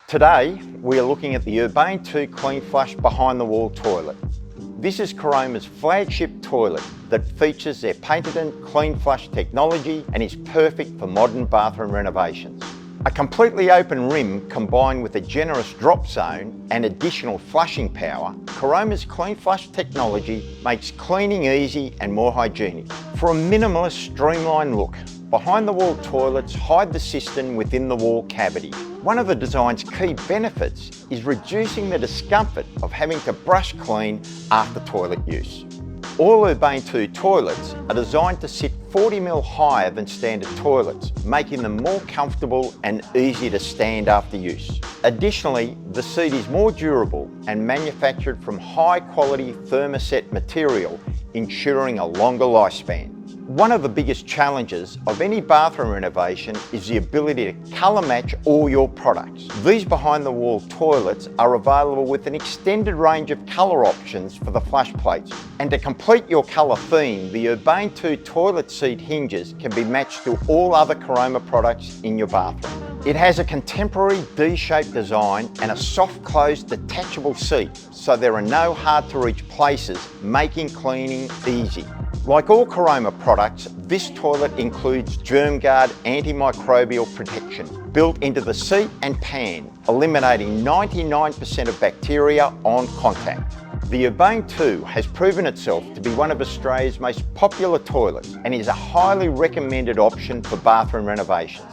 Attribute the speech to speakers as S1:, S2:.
S1: Today, we are looking at the Urbane 2 Clean Flush behind the wall toilet. This is Caroma's flagship toilet that features their patented Clean Flush technology and is perfect for modern bathroom renovations. A completely open rim combined with a generous drop zone and additional flushing power, Caroma's Clean Flush technology makes cleaning easy and more hygienic. For a minimalist, streamlined look, behind-the-wall toilets hide the cistern within the wall cavity. One of the design's key benefits is reducing the discomfort of having to brush clean after toilet use. All Urbane 2 toilets are designed to sit 40mm higher than standard toilets, making them more comfortable and easy to stand after use. Additionally, the seat is more durable and manufactured from high-quality thermoset material, ensuring a longer lifespan. One of the biggest challenges of any bathroom renovation is the ability to colour match all your products. These behind-the-wall toilets are available with an extended range of colour options for the flush plates. And to complete your colour theme, the Urbane 2 toilet seat hinges can be matched to all other Caroma products in your bathroom. It has a contemporary D-shaped design and a soft-closed detachable seat, so there are no hard-to-reach places, making cleaning easy. Like all Caroma products, this toilet includes GermGuard antimicrobial protection built into the seat and pan, eliminating 99% of bacteria on contact. The Urbane 2 has proven itself to be one of Australia's most popular toilets and is a highly recommended option for bathroom renovations.